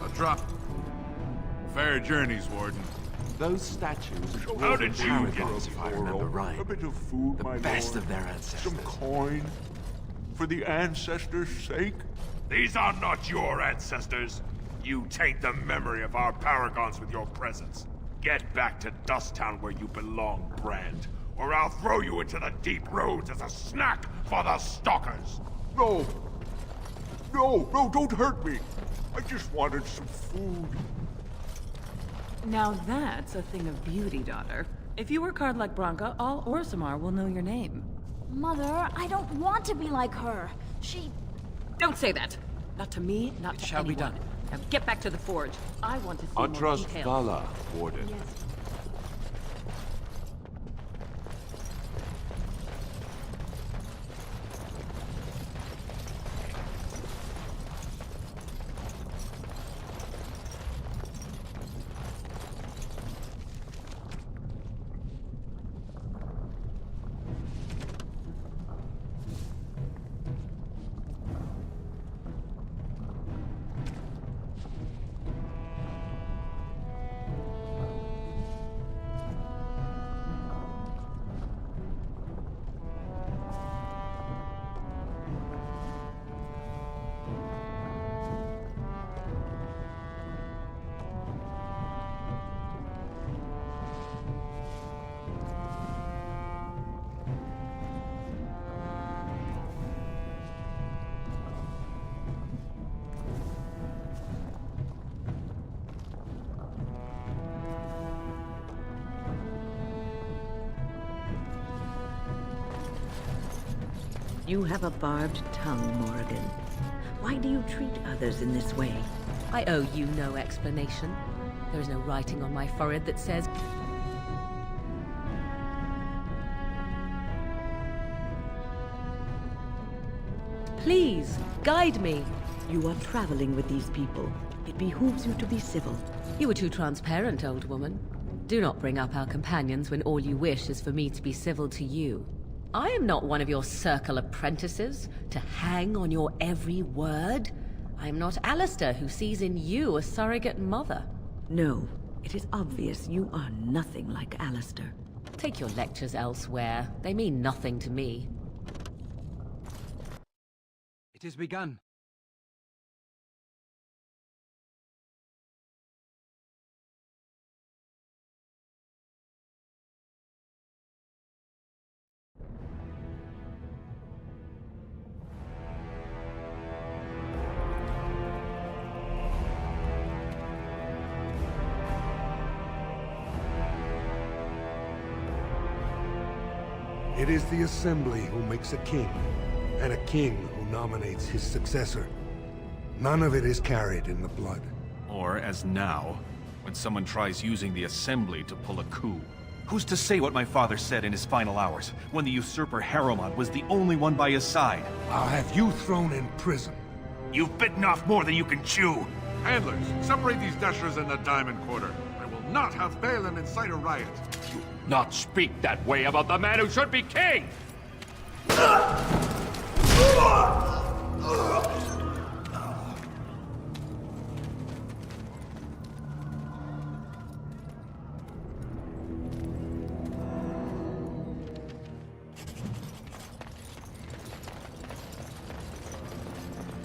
A drop. Fair journeys, Warden. Those statues are How did you get paragons, if I remember right. A bit of food, my The best lord. of their ancestors. Some coin. For the ancestors' sake. These are not your ancestors. You taint the memory of our paragons with your presence. Get back to Dusttown where you belong, Brand, or I'll throw you into the deep roads as a snack for the stalkers. No! No, don't hurt me! I just wanted some food. Now that's a thing of beauty, daughter. If you work hard like Branka, all Orzammar will know your name. Mother, I don't want to be like her. She... Don't say that! Not to me, not It to shall be anyone. done. Now get back to the forge. I want to see more Atras details. Vala, Warden. Yes. You have a barbed tongue, Morrigan. Why do you treat others in this way? I owe you no explanation. There is no writing on my forehead that says... Please, guide me. You are traveling with these people. It behooves you to be civil. You were too transparent, old woman. Do not bring up our companions when all you wish is for me to be civil to you. I am not one of your circle apprentices, to hang on your every word. I am not Alistair, who sees in you a surrogate mother. No, it is obvious you are nothing like Alistair. Take your lectures elsewhere. They mean nothing to me. It has begun. It is the Assembly who makes a king, and a king who nominates his successor. None of it is carried in the blood. Or, as now, when someone tries using the Assembly to pull a coup. Who's to say what my father said in his final hours, when the usurper Harrowmont was the only one by his side? I'll have you thrown in prison. You've bitten off more than you can chew. Handlers, separate these dashers in the Diamond Quarter. I will not have Balin incite a riot. Not speak that way about the man who should be king!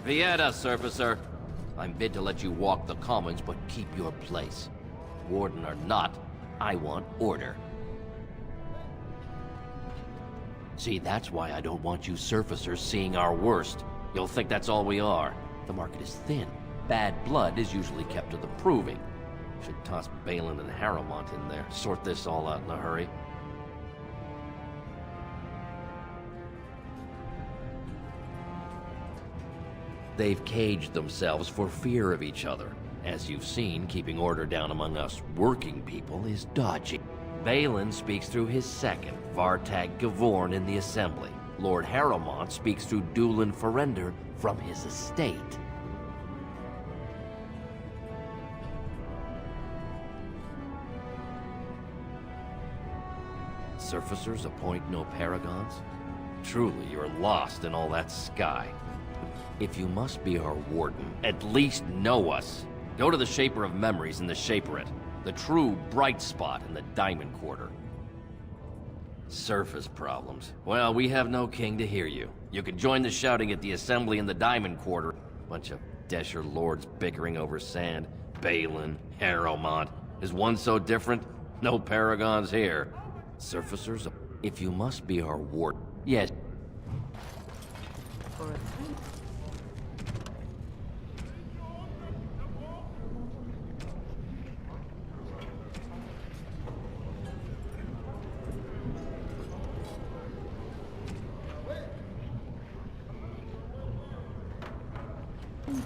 Vieta, Surfacer. I'm bid to let you walk the commons, but keep your place. Warden or not, I want order. See, that's why I don't want you surfacers seeing our worst. You'll think that's all we are. The market is thin. Bad blood is usually kept to the proving. Should toss Balin and Harrowmont in there. Sort this all out in a hurry. They've caged themselves for fear of each other. As you've seen, keeping order down among us working people is dodgy. Balin speaks through his second, Vartag Gavorn, in the Assembly. Lord Harrowmont speaks through Dulin Ferender from his estate. Surfacers appoint no paragons? Truly, you're lost in all that sky. If you must be our warden, at least know us. Go to the Shaper of Memories in the Shaperate, the true bright spot in the Diamond Quarter. Surface problems. Well, we have no king to hear you. You can join the shouting at the assembly in the Diamond Quarter. Bunch of Desher lords bickering over sand. Balin, Harrowmont. Is one so different? No paragons here. Surfacers, if you must be our ward. Yes. For a time.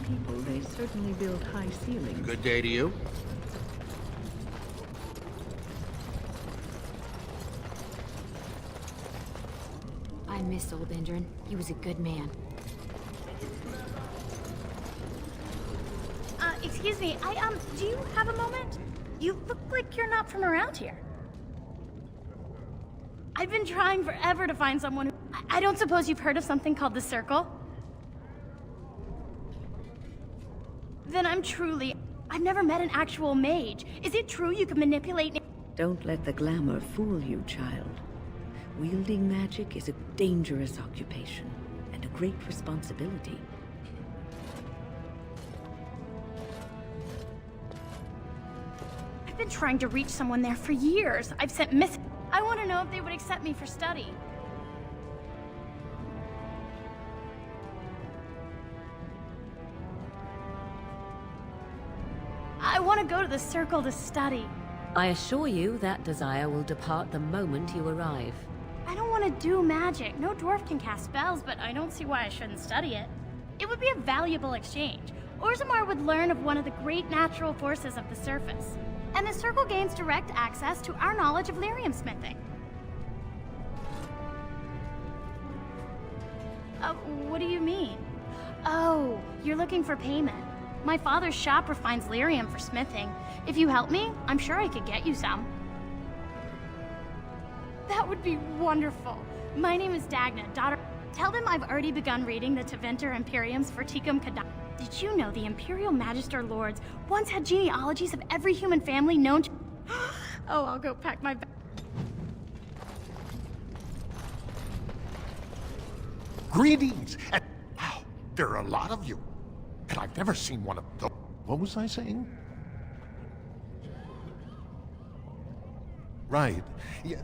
People, they certainly build high ceilings. Good day to you. I miss old Indran. He was a good man. Excuse me, do you have a moment? You look like you're not from around here. I've been trying forever to find someone who... I don't suppose you've heard of something called the Circle? Then I've never met an actual mage. Is it true you can manipulate... Don't let the glamour fool you, child. Wielding magic is a dangerous occupation, and a great responsibility. I've been trying to reach someone there for years. I've sent I want to know if they would accept me for study. I want to go to the Circle to study. I assure you that desire will depart the moment you arrive. I don't want to do magic. No dwarf can cast spells, but I don't see why I shouldn't study it. It would be a valuable exchange. Orzammar would learn of one of the great natural forces of the surface. And the Circle gains direct access to our knowledge of lyrium smithing. What do you mean? Oh, you're looking for payment. My father's shop refines lyrium for smithing. If you help me, I'm sure I could get you some. That would be wonderful. My name is Dagna, daughter... Tell them I've already begun reading the Tevinter Imperiums for Tikum Kadai. Did you know the Imperial Magister Lords once had genealogies of every human family known to... Oh, I'll go pack my bag. Greetings! And wow, there are a lot of you. And I've never seen one of those. What was I saying? Right. Yeah.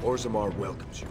Orzammar welcomes you.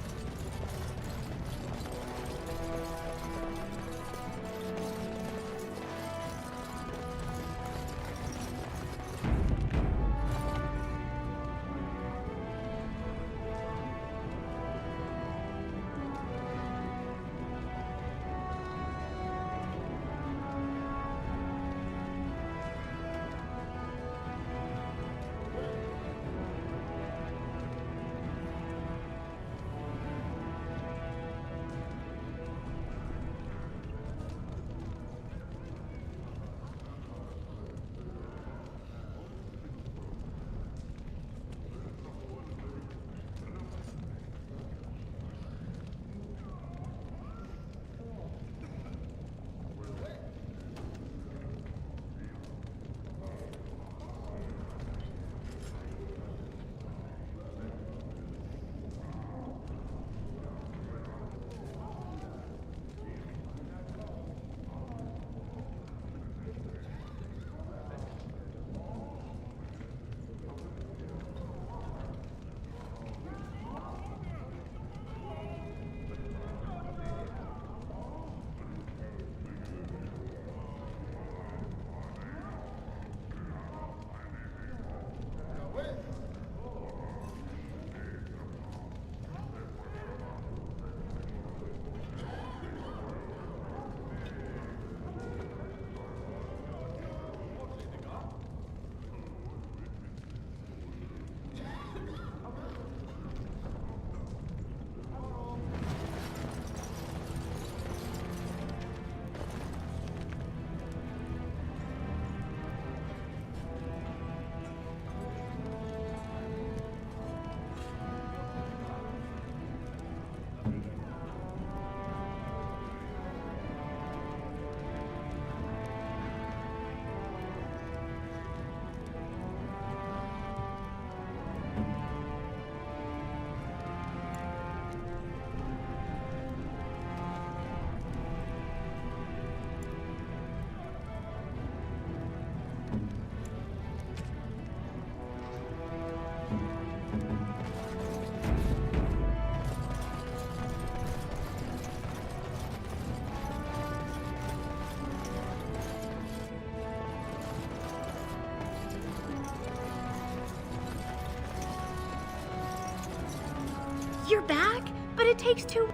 it takes two...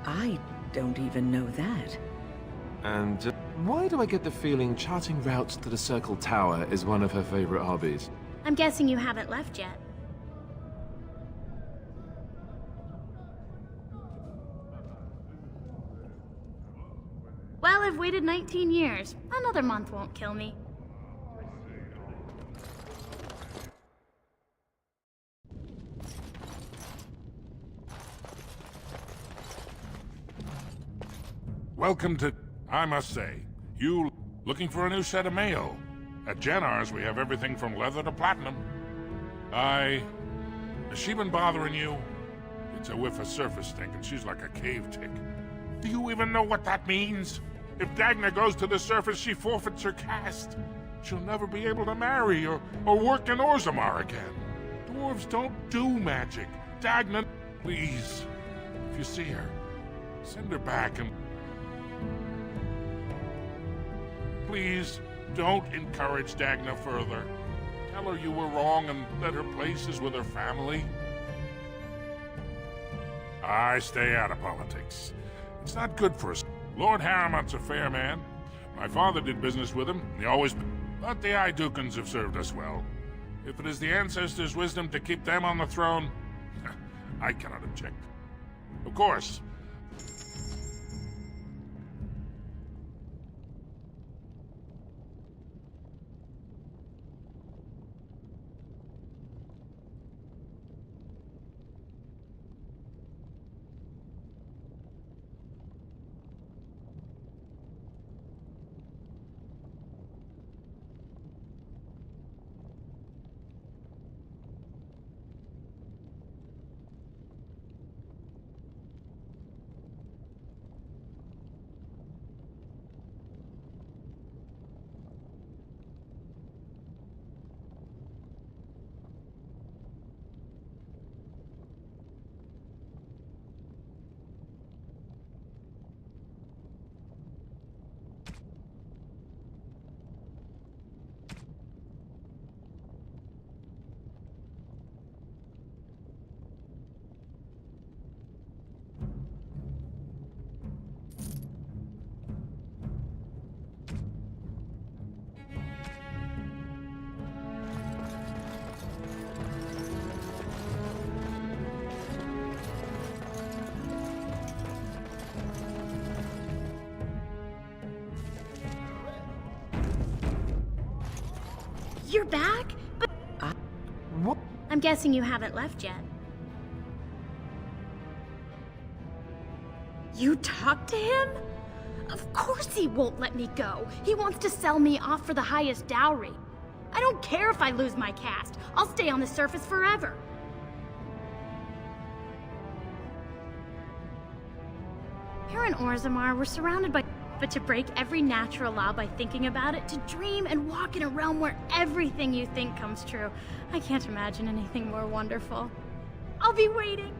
I don't even know that. And why do I get the feeling charting routes to the Circle Tower is one of her favorite hobbies? I'm guessing you haven't left yet. Well, I've waited 19 years. Another month won't kill me. Welcome to... I must say, you looking for a new set of mail. At Jennar's, we have everything from leather to platinum. Has she been bothering you? It's a whiff of surface stink, and she's like a cave tick. Do you even know what that means? If Dagna goes to the surface, she forfeits her caste. She'll never be able to marry or work in Orzammar again. Dwarves don't do magic. Dagna, please, if you see her, send her back and... Please, don't encourage Dagna further. Tell her you were wrong and that her place is with her family. I stay out of politics. It's not good for us. Lord Harrowmont's a fair man. My father did business with him. He always... But the Idukans have served us well. If it is the ancestors' wisdom to keep them on the throne, I cannot object. Of course. You're back? But... What? I'm guessing you haven't left yet. You talked to him? Of course he won't let me go. He wants to sell me off for the highest dowry. I don't care if I lose my caste. I'll stay on the surface forever. Here in Orzammar, we're surrounded by... But to break every natural law by thinking about it, to dream and walk in a realm where everything you think comes true. I can't imagine anything more wonderful. I'll be waiting.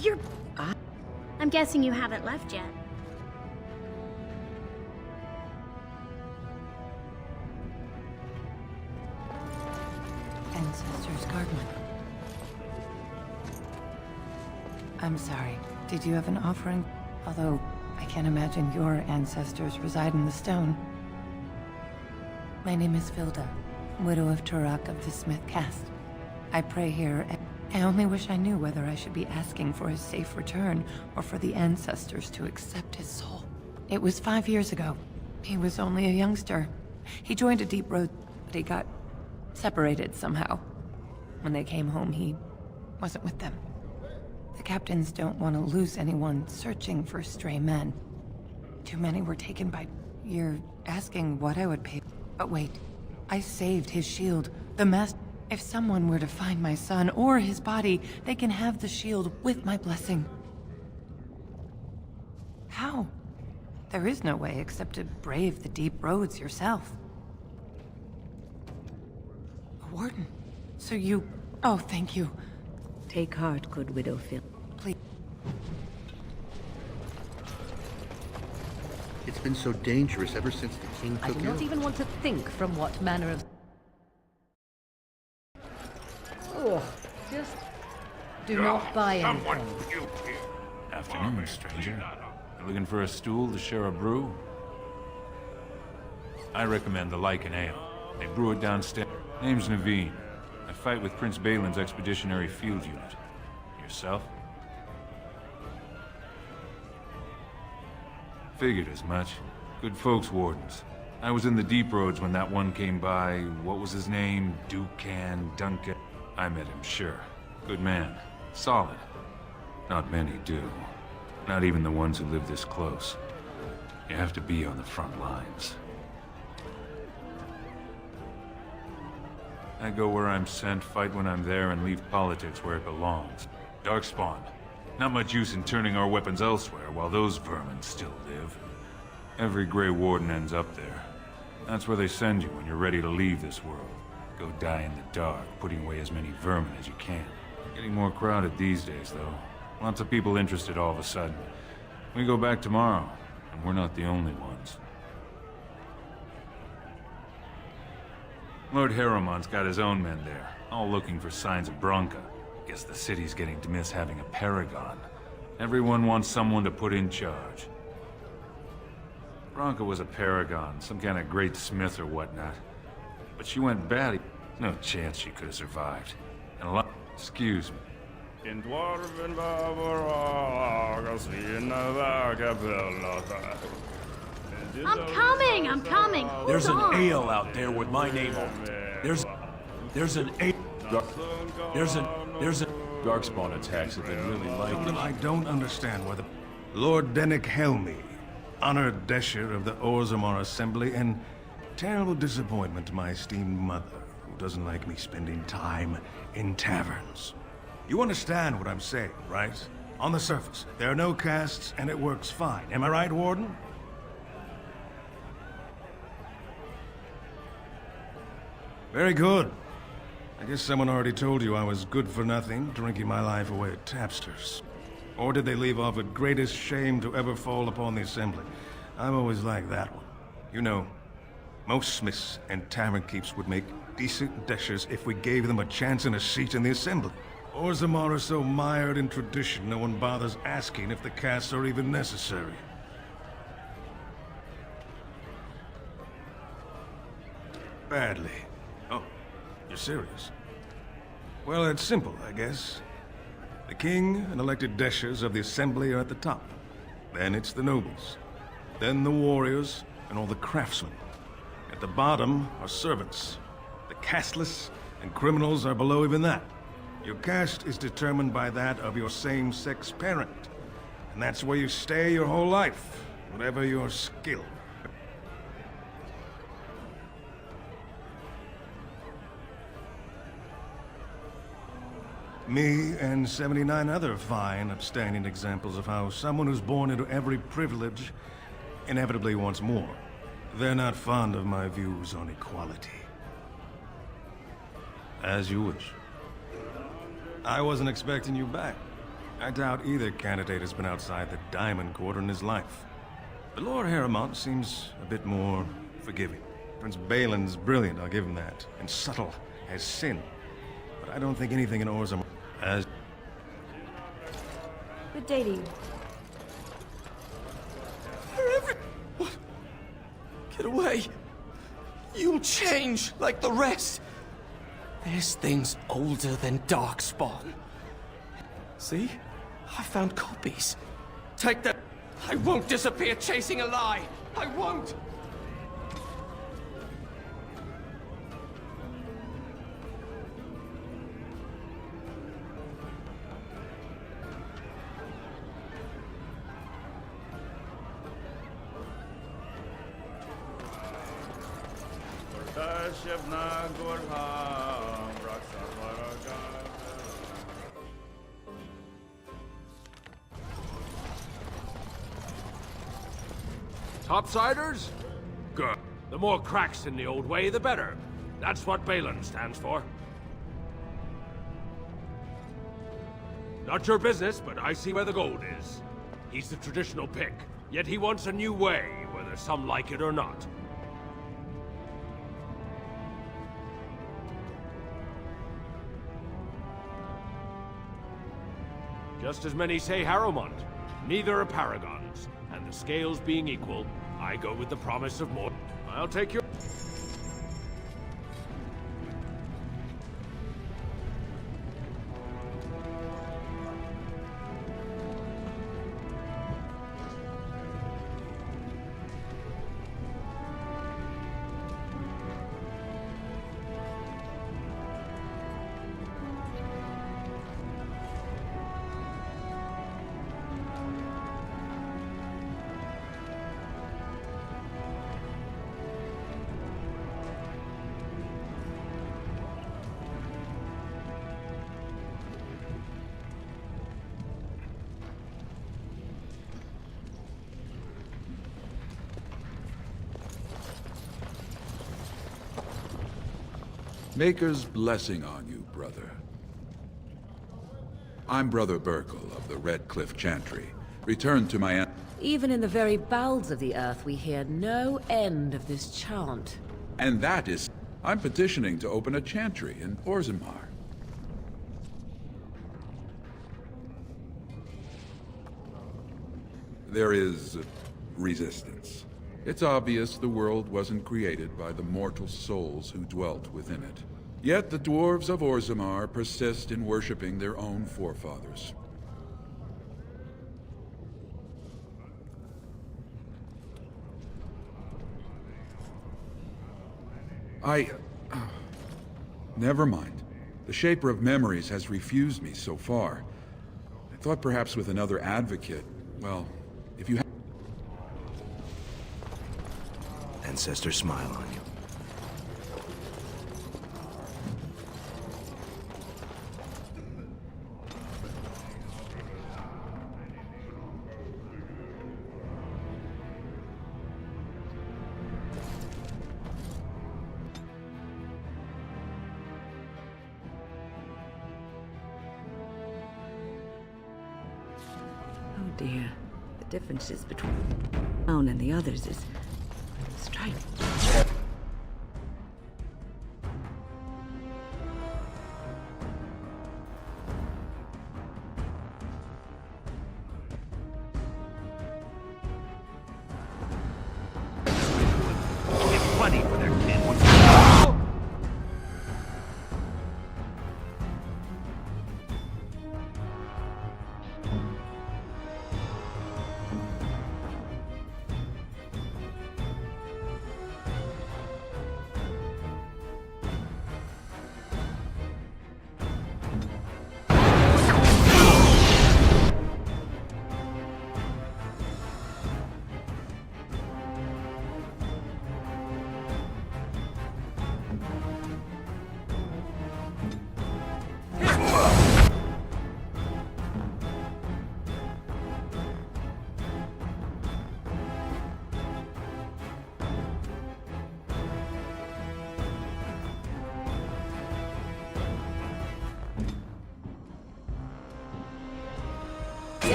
You're... I'm guessing you haven't left yet. Ancestors Garden. I'm sorry. Did you have an offering? Although, I can't imagine your ancestors reside in the stone. My name is Vilda, widow of Turok of the Smith caste. I pray here, and I only wish I knew whether I should be asking for his safe return or for the ancestors to accept his soul. It was 5 years ago. He was only a youngster. He joined a deep road, but he got separated somehow. When they came home, he wasn't with them. The captains don't want to lose anyone searching for stray men. Too many were taken by... You're asking what I would pay... But wait, I saved his shield. The master... If someone were to find my son or his body, they can have the shield with my blessing. How? There is no way except to brave the deep roads yourself. A warden? So you... Oh, thank you. Take heart, good widow Phil. Please. It's been so dangerous ever since the king I took do not ill. even want to think from what manner of... Ugh, just Do not buy Someone anything. puked here. Afternoon, stranger. You looking for a stool to share a brew? I recommend the Lycan Ale. They brew it downstairs. Name's Naveen. I fight with Prince Balin's Expeditionary Field Unit. Yourself? Figured as much. Good folks, Wardens. I was in the Deep Roads when that one came by. What was his name? Duncan. I met him, sure. Good man. Solid. Not many do. Not even the ones who live this close. You have to be on the front lines. I go where I'm sent, fight when I'm there, and leave politics where it belongs. Darkspawn. Not much use in turning our weapons elsewhere while those vermin still live. Every Grey Warden ends up there. That's where they send you when you're ready to leave this world. Go die in the dark, putting away as many vermin as you can. Getting more crowded these days, though. Lots of people interested all of a sudden. We go back tomorrow, and we're not the only ones. Lord Harriman's got his own men there, all looking for signs of Branka. Guess the city's getting to miss having a paragon. Everyone wants someone to put in charge. Branka was a paragon, some kind of great smith or whatnot. But she went bad. No chance she could have survived. And a lot... Excuse me. I'm coming! Hold There's on. an ale out there with my name on it. There's an ale... There's a... Darkspawn attacks have been really light. I don't understand why the... Lord Dennick Helmi, honored Desher of the Orzammar Assembly, and terrible disappointment to my esteemed mother, who doesn't like me spending time in taverns. You understand what I'm saying, right? On the surface, there are no castes, and it works fine. Am I right, Warden? Very good. I guess someone already told you I was good for nothing, drinking my life away at tapsters. Or did they leave off at greatest shame to ever fall upon the Assembly? I've always liked that one. You know, most smiths and tavern keeps would make decent dishers if we gave them a chance and a seat in the Assembly. Orzammar are so mired in tradition, no one bothers asking if the castes are even necessary. Badly. Oh, you're serious? Well, it's simple, I guess. The king and elected deshers of the Assembly are at the top. Then it's the nobles. Then the warriors and all the craftsmen. At the bottom are servants. The casteless and criminals are below even that. Your caste is determined by that of your same-sex parent. And that's where you stay your whole life, whatever your skill. Me and 79 other fine, upstanding examples of how someone who's born into every privilege inevitably wants more. They're not fond of my views on equality. As you wish. I wasn't expecting you back. I doubt either candidate has been outside the Diamond Quarter in his life. But Lord Harriman seems a bit more forgiving. Prince Balin's brilliant, I'll give him that, and subtle as sin. But I don't think anything in Orzammar as... Good day to you. What? Get away. You'll change like the rest. This thing's older than Darkspawn. See? I found copies. Take them. I won't disappear chasing a lie. I won't. Topsiders? Good. The more cracks in the old way, the better. That's what Balin stands for. Not your business, but I see where the gold is. He's the traditional pick, yet he wants a new way, whether some like it or not. Just as many say Harrowmont. Neither are paragons. And the scales being equal, I go with the promise of more. I'll take your... Maker's blessing on you, brother. I'm Brother Burkle of the Red Cliff Chantry. Returned to my... Even in the very bowels of the earth, we hear no end of this chant. And that is... I'm petitioning to open a chantry in Orzammar. There is resistance. It's obvious the world wasn't created by the mortal souls who dwelt within it. Yet the dwarves of Orzammar persist in worshipping their own forefathers. Never mind. The Shaper of Memories has refused me so far. I thought perhaps with another advocate, well, if you Ancestors smile on you. Oh dear. The differences between town and the others is striking. Plenty for their kin.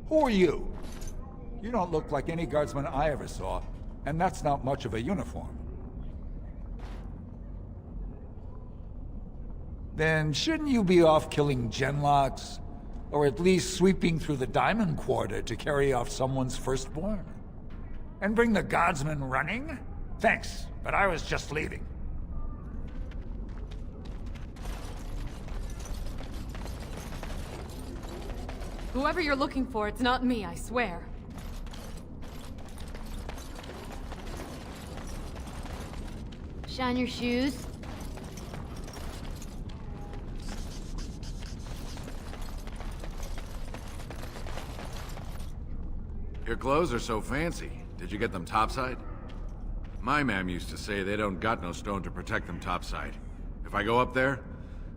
Who are you? You don't look like any guardsman I ever saw, and that's not much of a uniform. Then shouldn't you be off killing genlocks? Or at least sweeping through the Diamond Quarter to carry off someone's firstborn. And bring the Guardsmen running? Thanks, but I was just leaving. Whoever you're looking for, it's not me, I swear. Shine your shoes. Your clothes are so fancy. Did you get them topside? My mam used to say they don't got no stone to protect them topside. If I go up there,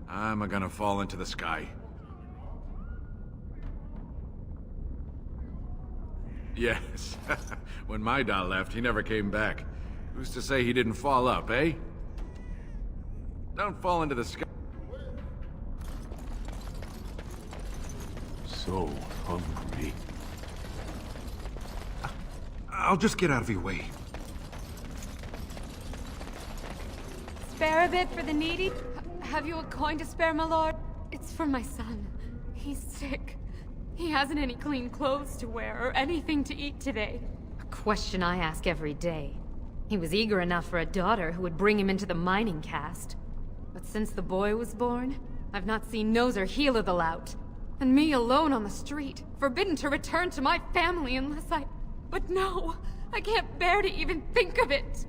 I'm gonna fall into the sky. Yes. When my da left, he never came back. Who's to say he didn't fall up, eh? Don't fall into the sky. So hungry. I'll just get out of your way. Spare a bit for the needy? Have you a coin to spare, my lord? It's for my son. He's sick. He hasn't any clean clothes to wear or anything to eat today. A question I ask every day. He was eager enough for a daughter who would bring him into the mining caste. But since the boy was born, I've not seen nose or heel of the lout. And me alone on the street, forbidden to return to my family unless I... But no! I can't bear to even think of it!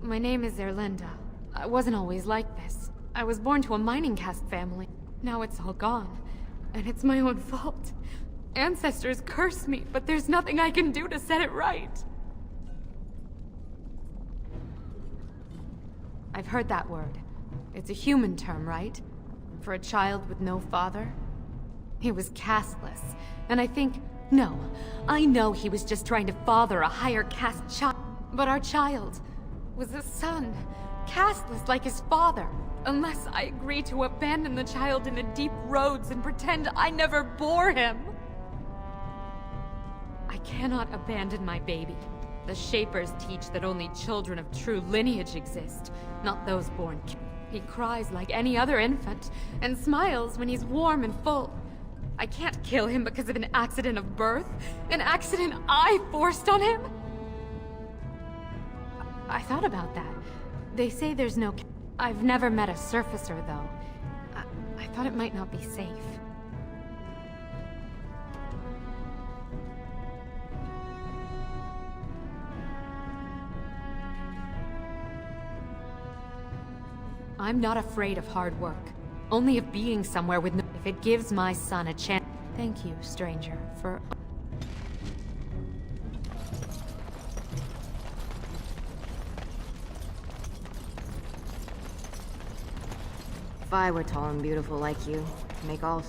My name is Erlinda. I wasn't always like this. I was born to a mining caste family. Now it's all gone. And it's my own fault. Ancestors curse me, but there's nothing I can do to set it right. I've heard that word. It's a human term, right? For a child with no father? He was casteless, and I think... No, I know he was just trying to father a higher caste child. But our child was a son, casteless like his father. Unless I agree to abandon the child in the deep roads and pretend I never bore him. I cannot abandon my baby. The Shapers teach that only children of true lineage exist, not those born. He cries like any other infant, and smiles when he's warm and full. I can't kill him because of an accident of birth, an accident I forced on him. I thought about that. They say there's no... I've never met a surfacer, though. I thought it might not be safe. I'm not afraid of hard work. Only of being somewhere with no... If it gives my son a chance... Thank you, stranger, for... If I were tall and beautiful like you, make all...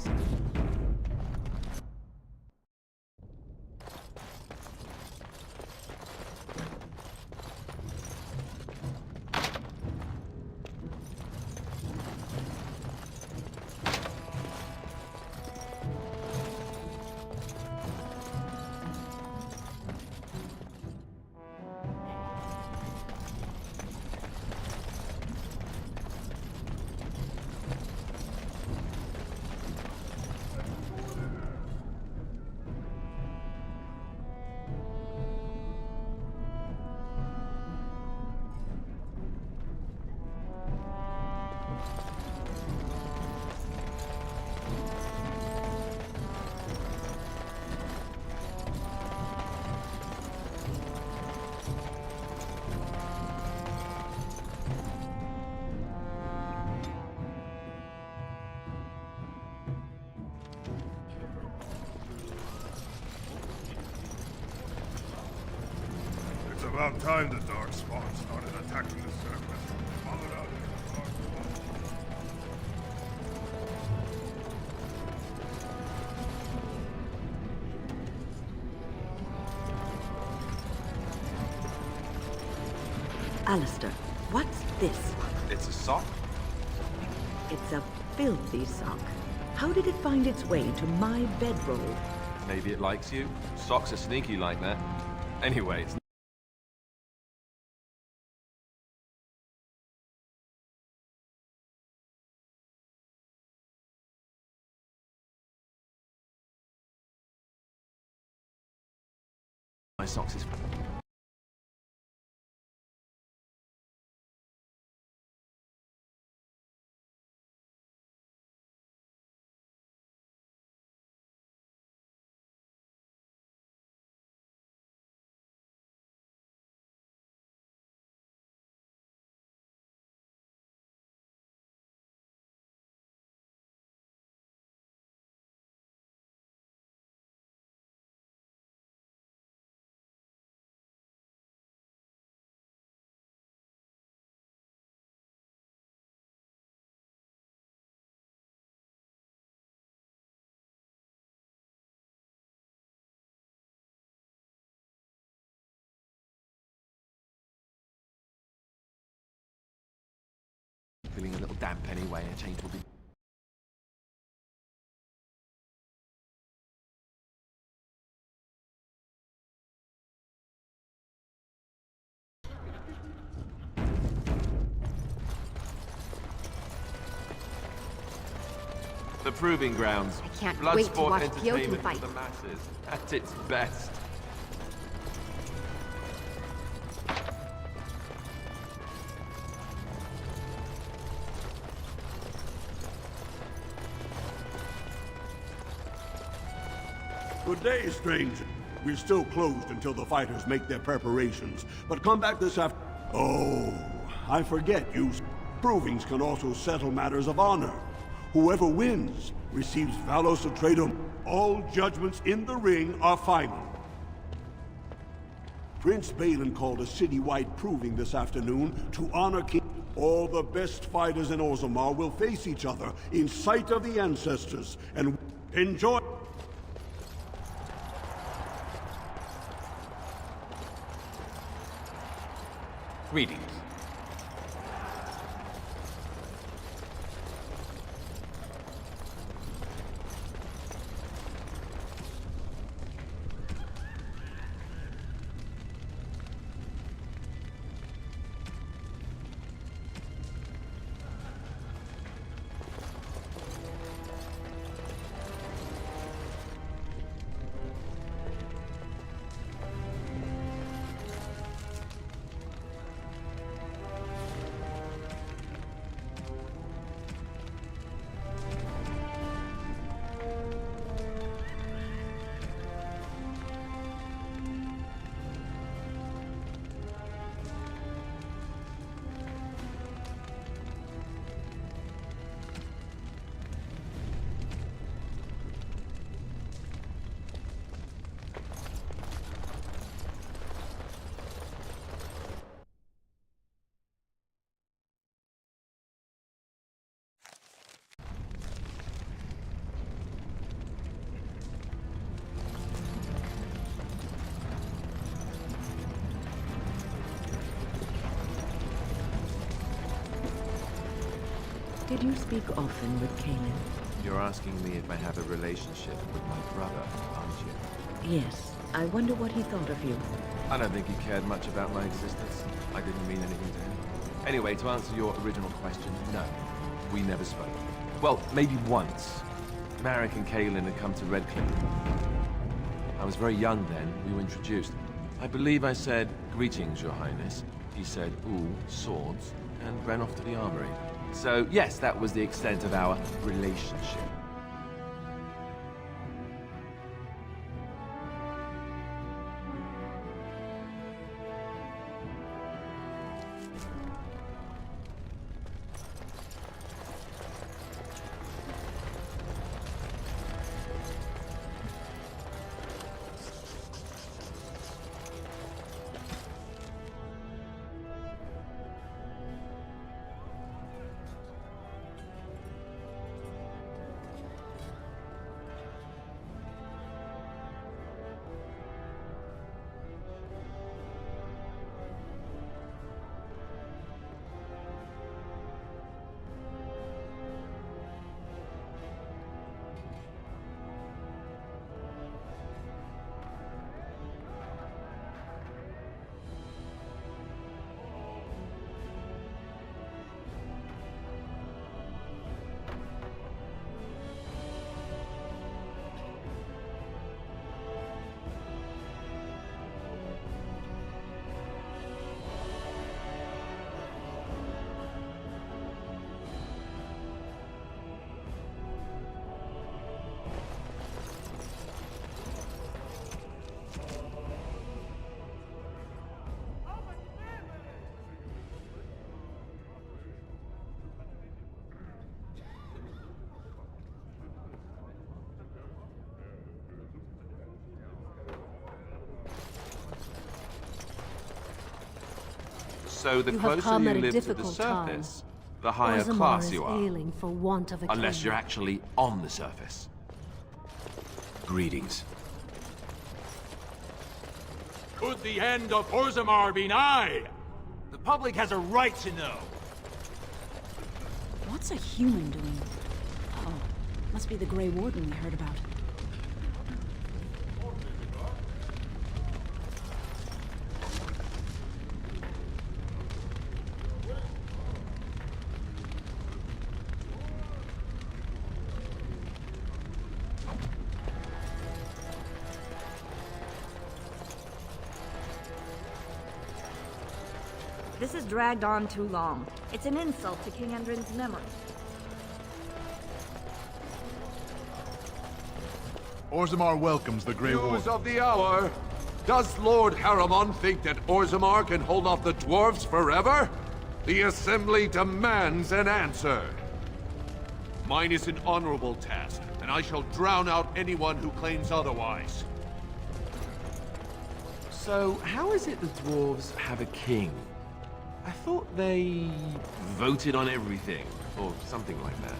It's about time the Darkspawn started attacking the surface. Followed out the Darkspawn. Alistair, what's this? It's a sock? It's a filthy sock. How did it find its way to my bedroll? Maybe it likes you. Socks are sneaky like that. Anyway, it's My socks is... Feeling a little damp anyway, a change will be... The Proving Grounds. I can't Blood wait to sport watch entertainment Pyoten fight. for the masses at its best. Good day, stranger. We're still closed until the fighters make their preparations, but come back this after... Oh, I forget you. Provings can also settle matters of honor. Whoever wins receives Valos Atreides. All judgments in the ring are final. Prince Balin called a citywide proving this afternoon to honor King. All the best fighters in Orzammar will face each other in sight of the ancestors and enjoy. Greetings. Did you speak often with Kaelin? You're asking me if I have a relationship with my brother, aren't you? Yes. I wonder what he thought of you. I don't think he cared much about my existence. I didn't mean anything to him. Anyway, to answer your original question, no. We never spoke. Well, maybe once. Marek and Kaelin had come to Redcliffe. I was very young then. We were introduced. I believe I said, "Greetings, Your Highness." He said, "Ooh, swords," and ran off to the armory. So, yes, that was the extent of our relationship. So the You have closer come you at a live to the difficult time. surface, the higher Orzammar class is you are. ailing for want of a Unless king. you're actually on the surface. Greetings. Could the end of Orzammar be nigh? The public has a right to know. What's a human doing? Oh, must be the Grey Warden we heard about. This has dragged on too long. It's an insult to King Endrin's memory. Orzammar welcomes the Grey Warden. News of the hour. Does Lord Harriman think that Orzammar can hold off the dwarves forever? The Assembly demands an answer. Mine is an honorable task, and I shall drown out anyone who claims otherwise. So, how is it the dwarves have a king? I thought they voted on everything, or something like that.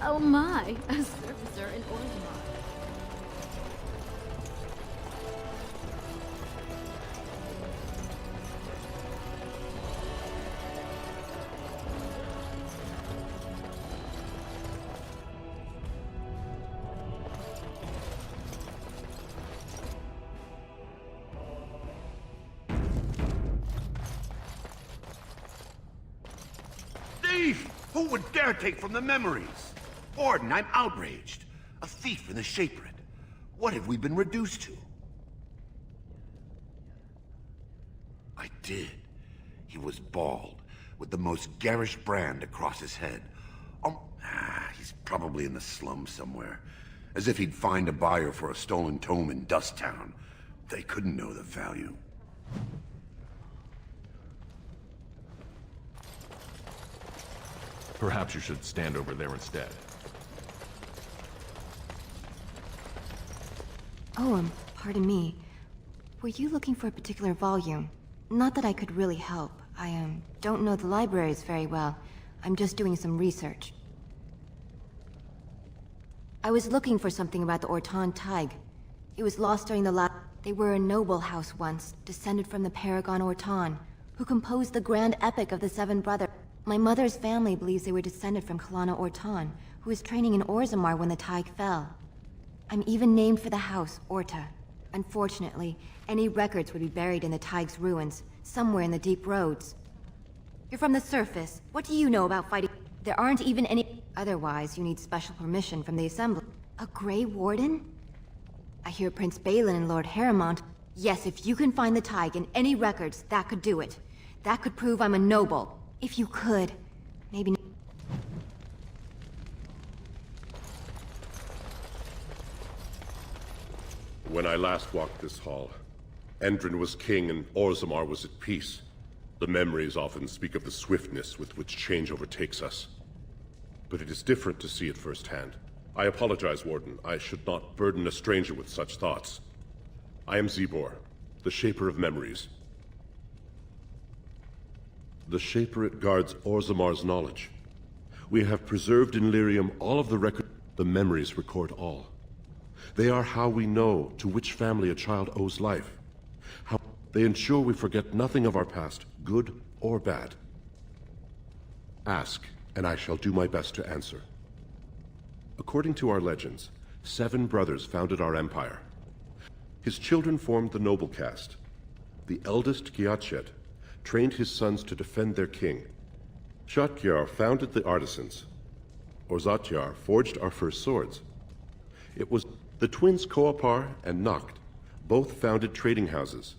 Oh my, a surfacer in Orzammar. Thief! Who would dare take from the memories? Warden, I'm outraged. A thief in the Shaperate. What have we been reduced to? I did. He was bald, with the most garish brand across his head. He's probably in the slums somewhere. As if he'd find a buyer for a stolen tome in Dusttown. They couldn't know the value. Perhaps you should stand over there instead. Oh, pardon me. Were you looking for a particular volume? Not that I could really help. I, don't know the libraries very well. I'm just doing some research. I was looking for something about the Ortan Tig. It was lost during the last... They were a noble house once, descended from the Paragon Ortan, who composed the grand epic of the Seven Brothers. My mother's family believes they were descended from Kalana Ortan, who was training in Orzammar when the Tig fell. I'm even named for the house, Orta. Unfortunately, any records would be buried in the Tig's ruins, somewhere in the deep roads. You're from the surface. What do you know about fighting? There aren't even any... Otherwise, you need special permission from the Assembly. A Grey Warden? I hear Prince Balin and Lord Harriman... Yes, if you can find the Tig in any records, that could do it. That could prove I'm a noble. If you could, maybe... When I last walked this hall, Endrin was king and Orzammar was at peace. The memories often speak of the swiftness with which change overtakes us. But it is different to see it firsthand. I apologize, Warden. I should not burden a stranger with such thoughts. I am Zebor, the Shaper of Memories. The Shaperate guards Orzammar's knowledge. We have preserved in Lyrium all of the record. The memories record all. They are how we know to which family a child owes life. How they ensure we forget nothing of our past, good or bad. Ask, and I shall do my best to answer. According to our legends, 7 brothers founded our empire. His children formed the noble caste. The eldest, Giachet, trained his sons to defend their king. Shotgyar founded the artisans. Orzatyar forged our first swords. It was the twins Koapar and Noct both founded trading houses,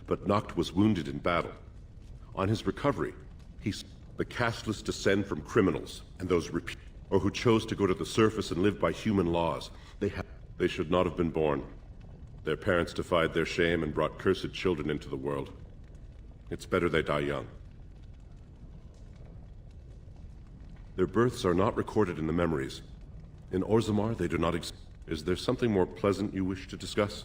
but Noct was wounded in battle. On his recovery, the casteless descend from criminals and those or who chose to go to the surface and live by human laws. They should not have been born. Their parents defied their shame and brought cursed children into the world. It's better they die young. Their births are not recorded in the memories. In Orzammar, they do not exist. Is there something more pleasant you wish to discuss?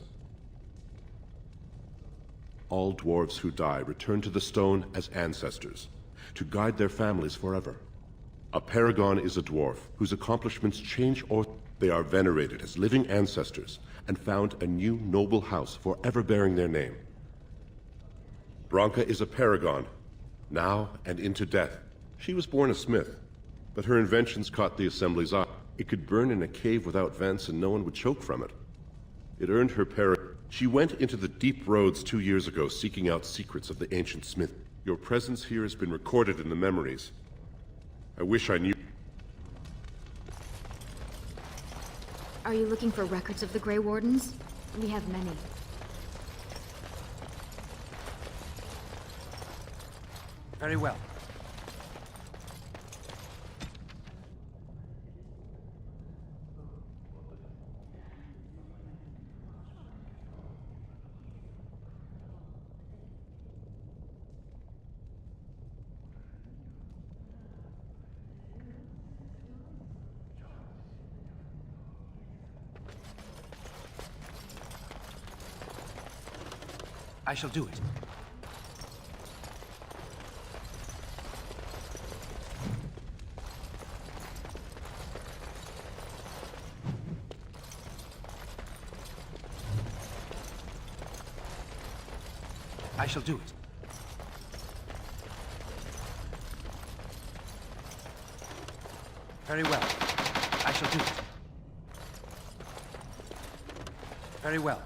All dwarves who die return to the stone as ancestors, to guide their families forever. A paragon is a dwarf whose accomplishments change or they are venerated as living ancestors and found a new noble house forever bearing their name. Branka is a paragon, now and into death. She was born a smith, but her inventions caught the Assembly's eye. It could burn in a cave without vents and no one would choke from it. It earned her She went into the deep roads 2 years ago seeking out secrets of the ancient smith. Your presence here has been recorded in the memories. I wish I knew. Are you looking for records of the Grey Wardens? We have many. Very well. I shall do it. I shall do it. Very well. I shall do it. Very well.